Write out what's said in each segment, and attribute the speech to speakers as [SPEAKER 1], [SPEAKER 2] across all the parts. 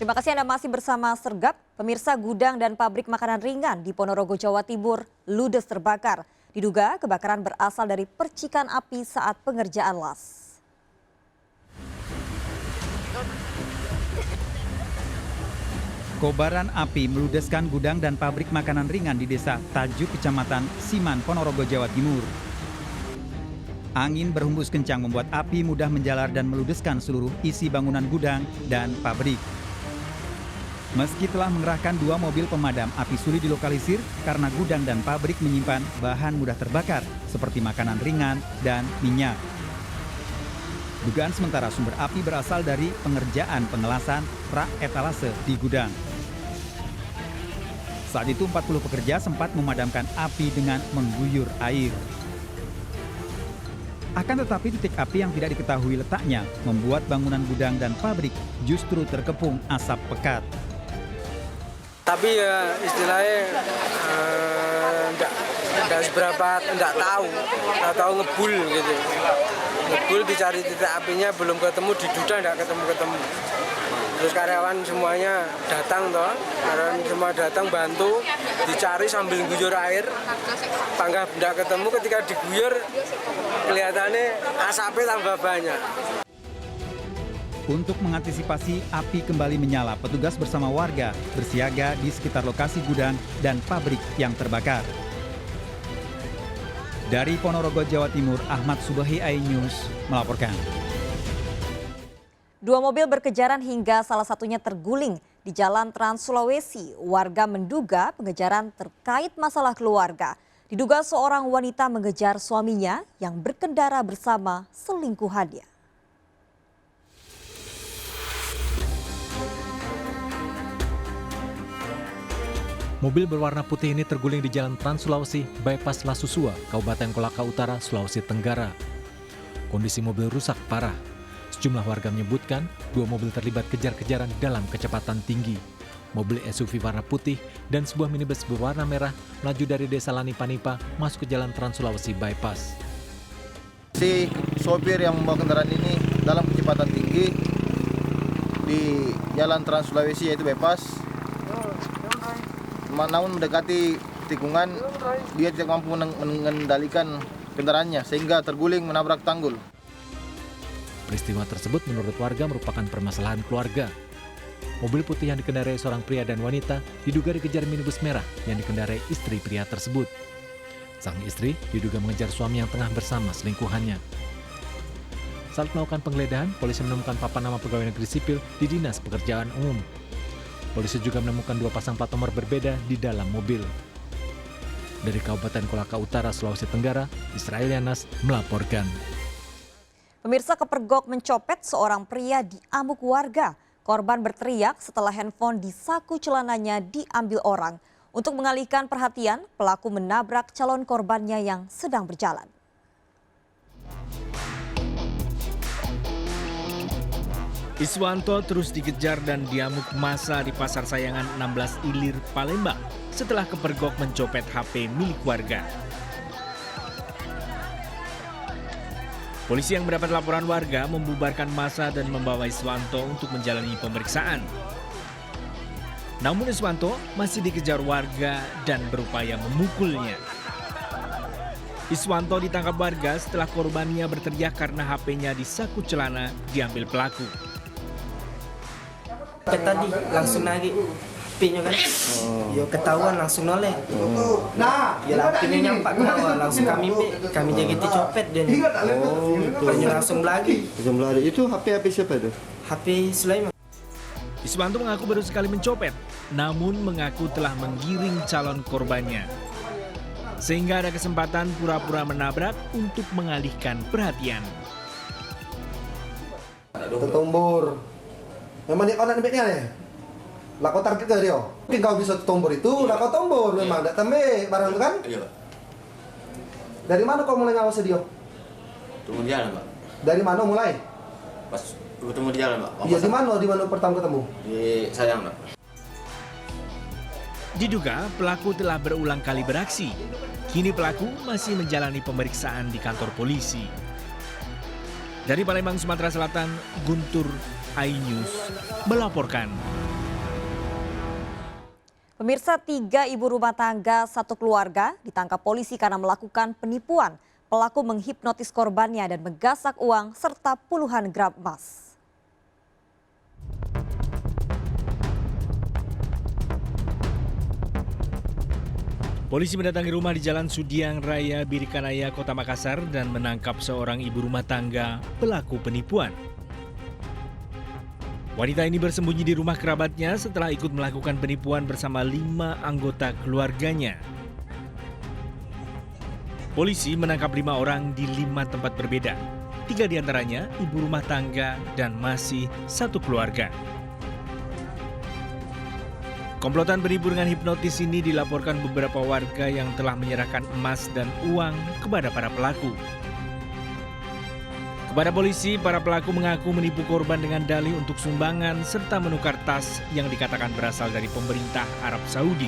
[SPEAKER 1] Terima kasih Anda masih bersama Sergap. Pemirsa, gudang dan pabrik makanan ringan di Ponorogo, Jawa Timur ludes terbakar. Diduga kebakaran berasal dari percikan api saat pengerjaan las.
[SPEAKER 2] Kobaran api meludeskan gudang dan pabrik makanan ringan di Desa Tajuk, Kecamatan Siman, Ponorogo, Jawa Timur. Angin berhembus kencang membuat api mudah menjalar dan meludeskan seluruh isi bangunan gudang dan pabrik. Meski telah mengerahkan 2 mobil pemadam, api sulit dilokalisir karena gudang dan pabrik menyimpan bahan mudah terbakar seperti makanan ringan dan minyak. Dugaan sementara sumber api berasal dari pengerjaan pengelasan rak etalase di gudang. Saat itu 40 pekerja sempat memadamkan api dengan mengguyur air. Akan tetapi titik api yang tidak diketahui letaknya membuat bangunan gudang dan pabrik justru terkepung asap pekat.
[SPEAKER 3] Tapi ya istilahnya enggak seberapa, enggak tahu ngebul gitu. Ngebul dicari titik apinya belum ketemu, di duda enggak ketemu. Terus karyawan semuanya datang toh, karyawan semua datang bantu dicari sambil guyur air. Pangga enggak ketemu, ketika diguyur kelihatannya asapnya tambah banyak.
[SPEAKER 2] Untuk mengantisipasi api kembali menyala, petugas bersama warga bersiaga di sekitar lokasi gudang dan pabrik yang terbakar. Dari Ponorogo, Jawa Timur, Ahmad Subahi, iNews melaporkan.
[SPEAKER 1] 2 mobil berkejaran hingga salah satunya terguling di Jalan Trans Sulawesi. Warga menduga pengejaran terkait masalah keluarga. Diduga seorang wanita mengejar suaminya yang berkendara bersama selingkuhannya.
[SPEAKER 4] Mobil berwarna putih ini terguling di Jalan Trans Sulawesi, Bypass Lasusua, Kabupaten Kolaka Utara, Sulawesi Tenggara. Kondisi mobil rusak parah. Sejumlah warga menyebutkan 2 mobil terlibat kejar-kejaran dalam kecepatan tinggi. Mobil SUV warna putih dan sebuah minibus berwarna merah melaju dari Desa Lani-Panipa masuk ke Jalan Trans Sulawesi Bypass.
[SPEAKER 5] Si sopir yang membawa kendaraan ini dalam kecepatan tinggi di Jalan Trans Sulawesi yaitu Bypass. Namun mendekati tikungan, dia tidak mampu mengendalikan kendaraannya sehingga terguling menabrak tanggul.
[SPEAKER 4] Peristiwa tersebut menurut warga merupakan permasalahan keluarga. Mobil putih yang dikendarai seorang pria dan wanita diduga dikejar minibus merah yang dikendarai istri pria tersebut. Sang istri diduga mengejar suami yang tengah bersama selingkuhannya. Saat melakukan penggeledahan, polisi menemukan papan nama pegawai negeri sipil di Dinas Pekerjaan Umum. Polisi juga menemukan 2 pasang plat nomor berbeda di dalam mobil. Dari Kabupaten Kolaka Utara, Sulawesi Tenggara, Israel Yanas melaporkan.
[SPEAKER 1] Pemirsa, kepergok mencopet seorang pria diamuk warga. Korban berteriak setelah handphone di saku celananya diambil orang. Untuk mengalihkan perhatian, pelaku menabrak calon korbannya yang sedang berjalan.
[SPEAKER 6] Iswanto terus dikejar dan diamuk massa di Pasar Sayangan 16 Ilir, Palembang setelah kepergok mencopet HP milik warga. Polisi yang mendapat laporan warga membubarkan massa dan membawa Iswanto untuk menjalani pemeriksaan. Namun Iswanto masih dikejar warga dan berupaya memukulnya. Iswanto ditangkap warga setelah korbannya berteriak karena HP-nya di saku celana diambil pelaku.
[SPEAKER 7] Tadi langsung nagih HP-nya kan, yo ketahuan langsung noleh. Ya HP-nya nyampak ketahuan langsung kami jaga copet dan langsung lagi.
[SPEAKER 5] Itu HP siapa itu?
[SPEAKER 7] HP Sulaiman.
[SPEAKER 6] Iswanto mengaku baru sekali mencopet, namun mengaku telah menggiring calon korbannya. Sehingga ada kesempatan pura-pura menabrak untuk mengalihkan perhatian.
[SPEAKER 8] Tombor. Memang dia kau nak nebeknya ya? Lah kau target ke dia. Mungkin kau bisa tombor itu, lah kau tombor memang. Tak tembek barang itu kan?
[SPEAKER 9] Iya, Pak.
[SPEAKER 8] Dari mana kau mulai ngawasi dia?
[SPEAKER 9] Tunggu di jalan, Pak.
[SPEAKER 8] Dari mana mulai?
[SPEAKER 9] Pas ketemu di jalan, Pak.
[SPEAKER 8] Iya, di mana pertama ketemu?
[SPEAKER 9] Di Sayang, Pak.
[SPEAKER 6] Diduga pelaku telah berulang kali beraksi. Kini pelaku masih menjalani pemeriksaan di kantor polisi. Dari Palembang, Sumatera Selatan, Guntur, iNews melaporkan.
[SPEAKER 1] Pemirsa, 3 ibu rumah tangga satu keluarga ditangkap polisi karena melakukan penipuan. Pelaku menghipnotis korbannya dan menggasak uang serta puluhan gram emas.
[SPEAKER 6] Polisi mendatangi rumah di Jalan Sudiang Raya, Birikanaya, Kota Makassar dan menangkap seorang ibu rumah tangga pelaku penipuan. Wanita ini bersembunyi di rumah kerabatnya setelah ikut melakukan penipuan bersama 5 anggota keluarganya. Polisi menangkap 5 orang di 5 tempat berbeda. 3 diantaranya ibu rumah tangga dan masih satu keluarga. Komplotan penipu dengan hipnotis ini dilaporkan beberapa warga yang telah menyerahkan emas dan uang kepada para pelaku. Kepada polisi, para pelaku mengaku menipu korban dengan dalih untuk sumbangan serta menukar tas yang dikatakan berasal dari pemerintah Arab Saudi.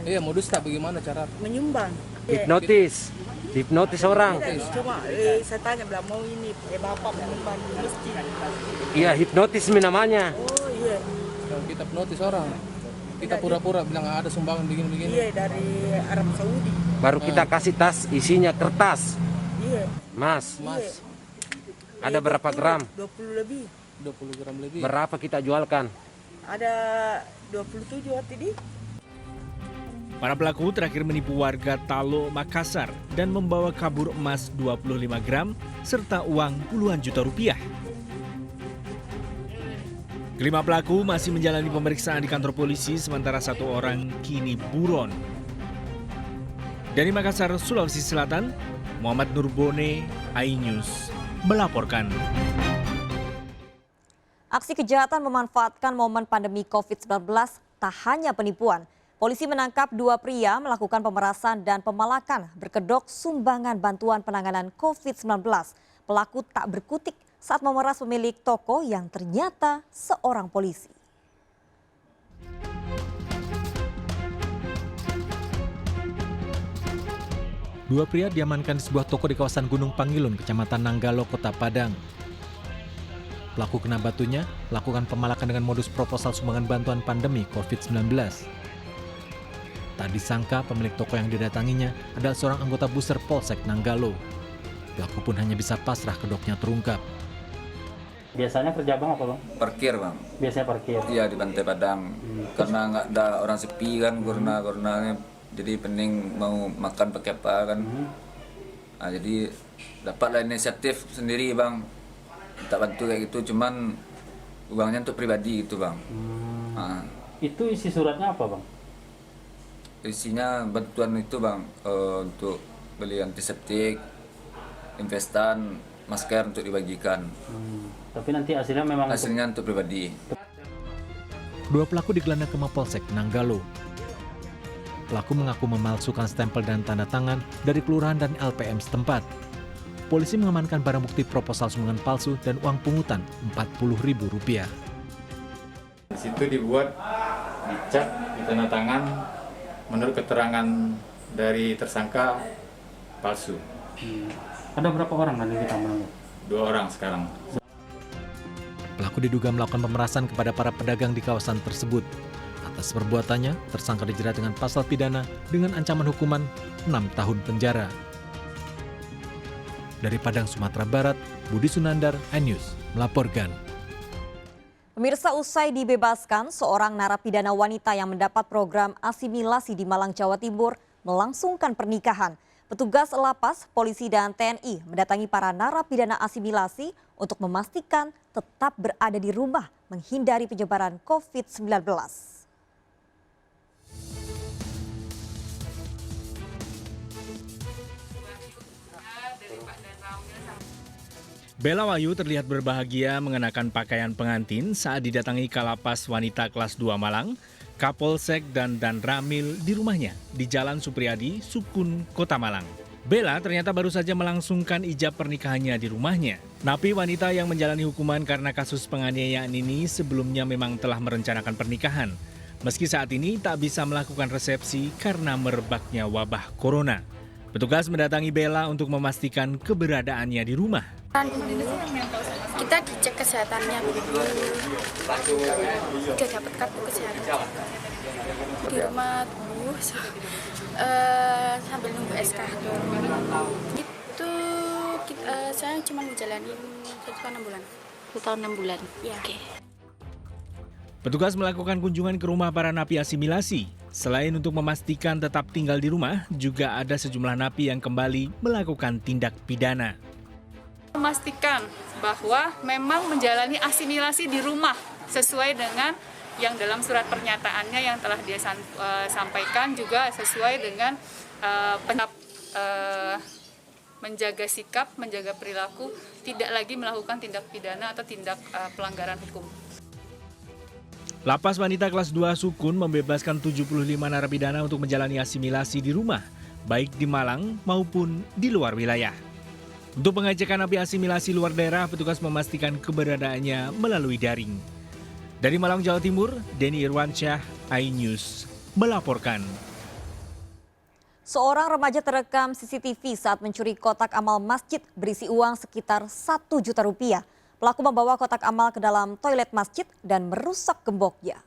[SPEAKER 10] Iya, modus tak bagaimana cara?
[SPEAKER 11] Menyumbang.
[SPEAKER 12] Hipnotis orang.
[SPEAKER 11] Cuma saya tanya bilang mau ini, bapak menyumbang di masjid.
[SPEAKER 12] Iya, hipnotis namanya.
[SPEAKER 11] Oh iya.
[SPEAKER 10] Kita hipnotis orang. Kita pura-pura bilang ada sumbangan begini-begini.
[SPEAKER 11] Iya, dari Arab Saudi.
[SPEAKER 12] Baru kita kasih tas isinya kertas.
[SPEAKER 11] Iya.
[SPEAKER 12] Mas.
[SPEAKER 11] Iya.
[SPEAKER 12] Ada berapa gram?
[SPEAKER 11] 20 lebih.
[SPEAKER 10] 20 gram lebih.
[SPEAKER 12] Berapa kita jualkan?
[SPEAKER 11] Ada 27 waktu ini.
[SPEAKER 6] Para pelaku terakhir menipu warga Talo, Makassar dan membawa kabur emas 25 gram serta uang puluhan juta rupiah. Kelima pelaku masih menjalani pemeriksaan di kantor polisi sementara 1 orang kini buron. Dari Makassar, Sulawesi Selatan, Muhammad Nurbone, iNews melaporkan.
[SPEAKER 1] Aksi kejahatan memanfaatkan momen pandemi COVID-19 tak hanya penipuan. Polisi menangkap 2 pria melakukan pemerasan dan pemalakan berkedok sumbangan bantuan penanganan COVID-19. Pelaku tak berkutik saat memeras pemilik toko yang ternyata seorang polisi.
[SPEAKER 4] Dua pria diamankan di sebuah toko di kawasan Gunung Pangilun, Kecamatan Nanggalo, Kota Padang. Pelaku kena batunya melakukan pemalakan dengan modus proposal sumbangan bantuan pandemi COVID-19. Tak disangka pemilik toko yang didatanginya adalah seorang anggota Buser Polsek Nanggalo. Pelaku pun hanya bisa pasrah kedoknya terungkap.
[SPEAKER 13] Biasanya kerja bang apa bang?
[SPEAKER 9] Parkir bang.
[SPEAKER 13] Biasanya parkir?
[SPEAKER 9] Iya di Pantai Padang. Karena nggak ada orang sepi kan, karena jadi pening mau makan pakai apa kan. Nah, jadi dapatlah inisiatif sendiri bang. Minta bantu kayak gitu, cuman uangnya untuk pribadi gitu bang. Nah.
[SPEAKER 13] Itu isi suratnya apa bang?
[SPEAKER 9] Isinya bantuan itu bang, untuk beli antiseptik, investan, masker untuk dibagikan.
[SPEAKER 13] Tapi nanti hasilnya memang
[SPEAKER 9] hasilnya untuk pribadi.
[SPEAKER 4] Dua pelaku digelandang ke Mapolsek Nanggalo. Pelaku mengaku memalsukan stempel dan tanda tangan dari kelurahan dan LPM setempat. Polisi mengamankan barang bukti proposal sumbangan palsu dan uang pungutan Rp40.000.
[SPEAKER 14] Di situ dibuat, dicat, ditanda tangan menurut keterangan dari tersangka palsu.
[SPEAKER 13] Ada berapa orang nanti kita menangkap?
[SPEAKER 14] 2 orang sekarang.
[SPEAKER 4] Pelaku diduga melakukan pemerasan kepada para pedagang di kawasan tersebut. Atas perbuatannya, tersangka dijerat dengan pasal pidana dengan ancaman hukuman 6 tahun penjara. Dari Padang, Sumatera Barat, Budi Sunandar, iNews melaporkan.
[SPEAKER 1] Pemirsa, usai dibebaskan, seorang narapidana wanita yang mendapat program asimilasi di Malang, Jawa Timur melangsungkan pernikahan. Petugas lapas, polisi dan TNI mendatangi para narapidana asimilasi untuk memastikan tetap berada di rumah menghindari penyebaran COVID-19.
[SPEAKER 6] Bella Wahyu terlihat berbahagia mengenakan pakaian pengantin saat didatangi Kalapas Wanita Kelas 2 Malang, Kapolsek dan Ramil di rumahnya di Jalan Supriyadi, Sukun, Kota Malang. Bella ternyata baru saja melangsungkan ijab pernikahannya di rumahnya. Napi wanita yang menjalani hukuman karena kasus penganiayaan ini sebelumnya memang telah merencanakan pernikahan. Meski saat ini tak bisa melakukan resepsi karena merebaknya wabah corona. Petugas mendatangi Bella untuk memastikan keberadaannya di rumah.
[SPEAKER 15] Kita dicek kesehatannya dulu, udah dapat kartu kesehatan di rumah tubuh sambil nunggu SK. Itu saya cuma menjalani 1 bulan. 1 bulan. Ya. Okay.
[SPEAKER 6] Petugas melakukan kunjungan ke rumah para napi asimilasi. Selain untuk memastikan tetap tinggal di rumah, juga ada sejumlah napi yang kembali melakukan tindak pidana.
[SPEAKER 16] Memastikan bahwa memang menjalani asimilasi di rumah sesuai dengan yang dalam surat pernyataannya yang telah dia sampaikan, juga sesuai dengan menjaga sikap, menjaga perilaku, tidak lagi melakukan tindak pidana atau tindak pelanggaran hukum.
[SPEAKER 6] Lapas Wanita Kelas 2 Sukun membebaskan 75 narapidana untuk menjalani asimilasi di rumah, baik di Malang maupun di luar wilayah. Untuk pengecekan napi asimilasi luar daerah, petugas memastikan keberadaannya melalui daring. Dari Malang, Jawa Timur, Denny Irwansyah, iNews melaporkan.
[SPEAKER 1] Seorang remaja terekam CCTV saat mencuri kotak amal masjid berisi uang sekitar 1 juta rupiah. Pelaku membawa kotak amal ke dalam toilet masjid dan merusak gemboknya.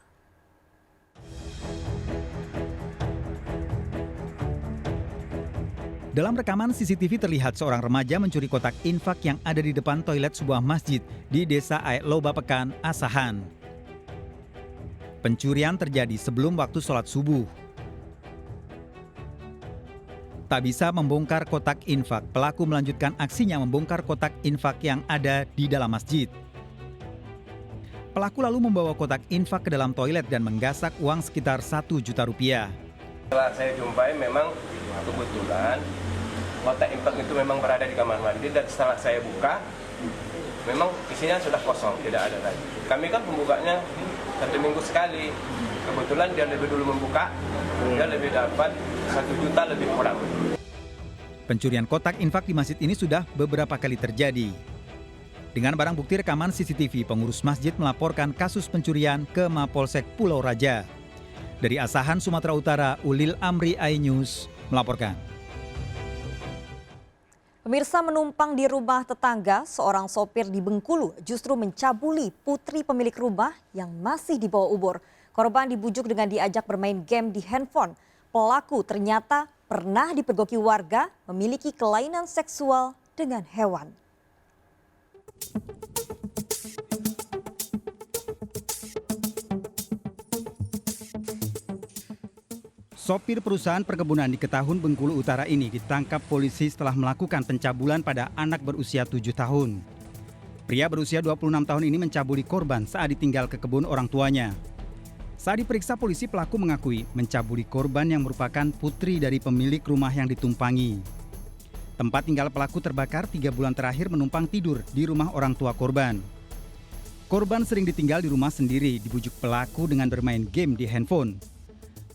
[SPEAKER 2] Dalam rekaman CCTV terlihat seorang remaja mencuri kotak infak yang ada di depan toilet sebuah masjid di Desa Loba Pekan, Asahan. Pencurian terjadi sebelum waktu sholat subuh. Tak bisa membongkar kotak infak, pelaku melanjutkan aksinya membongkar kotak infak yang ada di dalam masjid. Pelaku lalu membawa kotak infak ke dalam toilet dan menggasak uang sekitar 1 juta rupiah.
[SPEAKER 17] Setelah saya jumpai memang kebetulan kotak infak itu memang berada di kamar mandi, dan setelah saya buka memang isinya sudah kosong, tidak ada lagi. Kami kan pembukanya 1 minggu sekali. Kebetulan dia lebih dulu membuka, dia lebih dapat 1 juta lebih kurang.
[SPEAKER 2] Pencurian kotak infak di masjid ini sudah beberapa kali terjadi. Dengan barang bukti rekaman CCTV, pengurus masjid melaporkan kasus pencurian ke Mapolsek Pulau Raja. Dari Asahan, Sumatera Utara, Ulil Amri, iNews melaporkan.
[SPEAKER 1] Pemirsa, menumpang di rumah tetangga, seorang sopir di Bengkulu justru mencabuli putri pemilik rumah yang masih di bawah umur. Korban dibujuk dengan diajak bermain game di handphone. Pelaku ternyata pernah dipergoki warga memiliki kelainan seksual dengan hewan.
[SPEAKER 2] Sopir perusahaan perkebunan di Ketahun, Bengkulu Utara ini ditangkap polisi setelah melakukan pencabulan pada anak berusia 7 tahun. Pria berusia 26 tahun ini mencabuli korban saat ditinggal ke kebun orang tuanya. Saat diperiksa polisi, pelaku mengakui mencabuli korban yang merupakan putri dari pemilik rumah yang ditumpangi. Tempat tinggal pelaku terbakar 3 bulan terakhir menumpang tidur di rumah orang tua korban. Korban sering ditinggal di rumah sendiri, dibujuk pelaku dengan bermain game di handphone.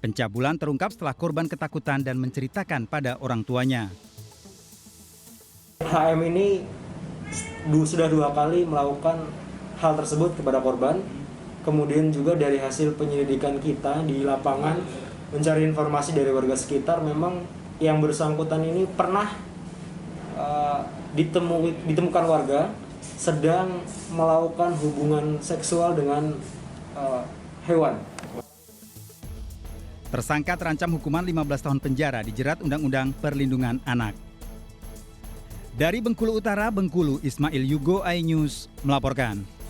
[SPEAKER 2] Pencabulan terungkap setelah korban ketakutan dan menceritakan pada orang tuanya.
[SPEAKER 18] HM ini sudah 2 kali melakukan hal tersebut kepada korban. Kemudian juga dari hasil penyelidikan kita di lapangan, mencari informasi dari warga sekitar, memang yang bersangkutan ini pernah ditemukan warga sedang melakukan hubungan seksual dengan hewan.
[SPEAKER 2] Tersangka terancam hukuman 15 tahun penjara, dijerat Undang-Undang Perlindungan Anak. Dari Bengkulu Utara, Bengkulu, Ismail Yugo, iNews melaporkan.